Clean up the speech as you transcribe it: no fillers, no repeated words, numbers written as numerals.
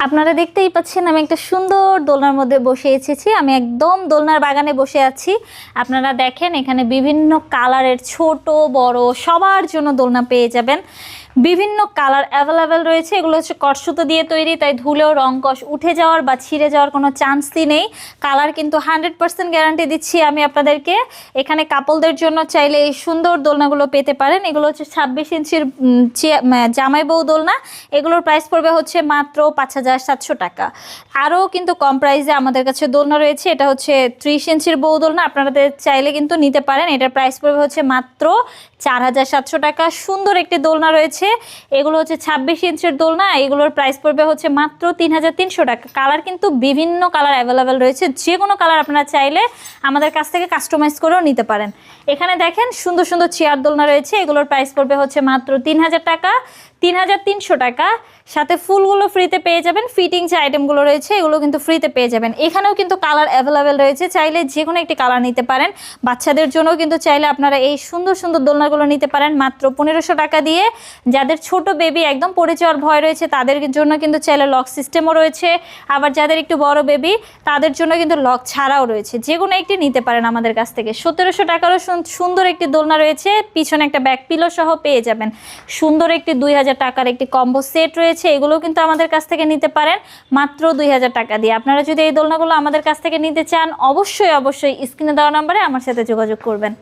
আপনারা দেখতেই পাচ্ছেন আমি একটা সুন্দর দোলনার মধ্যে বসে এসেছি। আমি একদম দোলনার বাগানে বসে আছি। আপনারা দেখেন এখানে বিভিন্ন কালারের ছোট বড় সবার জন্য দোলনা পেয়ে যাবেন। বিভিন্ন কালার অ্যাভেলেবেল রয়েছে। এগুলো হচ্ছে কটসুতো দিয়ে তৈরি, তাই ধুলেও রংকশ উঠে যাওয়ার বা ছিঁড়ে যাওয়ার কোনো চান্সই নেই। কালার কিন্তু 100% গ্যারান্টি দিচ্ছি আমি আপনাদেরকে। এখানে কাপলদের জন্য চাইলে এই সুন্দর দোলনাগুলো পেতে পারেন। এগুলো হচ্ছে 26 ইঞ্চির জামাই বউ দোলনা। এগুলোর প্রাইস পড়বে হচ্ছে মাত্র 5700 টাকা। আরও কিন্তু কম প্রাইসে আমাদের কাছে দোলনা রয়েছে। এটা হচ্ছে 30 ইঞ্চির বউ দোলনা, আপনারা চাইলে কিন্তু নিতে পারেন। এটার প্রাইস পড়বে হচ্ছে মাত্র 4700 টাকা। সুন্দর একটি দোলনা রয়েছে। এগুলো হচ্ছে 26 ইঞ্চির দোলনা, এগুলোর প্রাইস পড়বে হচ্ছে মাত্র 3300 টাকা। কালার কিন্তু বিভিন্ন কালার অ্যাভেলেবেল রয়েছে। যে কোনো কালার আপনারা চাইলে আমাদের কাছ থেকে কাস্টমাইজ করেও নিতে পারেন। এখানে দেখেন সুন্দর সুন্দর চেয়ার দোলনা রয়েছে। এগুলোর প্রাইস পড়বে হচ্ছে মাত্র 3000 টাকা, 3300 টাকা। সাথে ফুলগুলো ফ্রিতে পেয়ে যাবেন। ফিটিং যে আইটেমগুলো রয়েছে এগুলো কিন্তু ফ্রিতে পেয়ে যাবেন। এখানেও কিন্তু কালার অ্যাভেলেবেল রয়েছে, চাইলে যে কোনো একটি কালার নিতে পারেন। বাচ্চাদের জন্যও কিন্তু চাইলে আপনারা এই সুন্দর সুন্দর দোলনাগুলো নিতে পারেন মাত্র 1500 টাকা দিয়ে। যাদের ছোট বেবি একদম পড়ে যাওয়ার ভয় রয়েছে তাদের জন্য কিন্তু চাইলে লক সিস্টেমও রয়েছে। আবার যাদের একটু বড় বেবি তাদের জন্য কিন্তু লক ছাড়াও রয়েছে। যে কোনো একটি নিতে পারেন আমাদের কাছ থেকে। 1700 টাকারও সুন্দর একটি দোলনা রয়েছে, পিছনে একটা ব্যাক পিলো সহ পেয়ে যাবেন। সুন্দর একটি 2000 টাকার একটি কম্বো সেট রয়েছে, এগুলো কিন্তু আমাদের কাছ থেকে নিতে পারেন মাত্র 2000 টাকা দিয়ে। আপনারা যদি এই দোলনাগুলো আমাদের কাছ থেকে নিতে চান অবশ্যই স্ক্রিনে দেওয়া নাম্বারে আমার সাথে যোগাযোগ করবেন।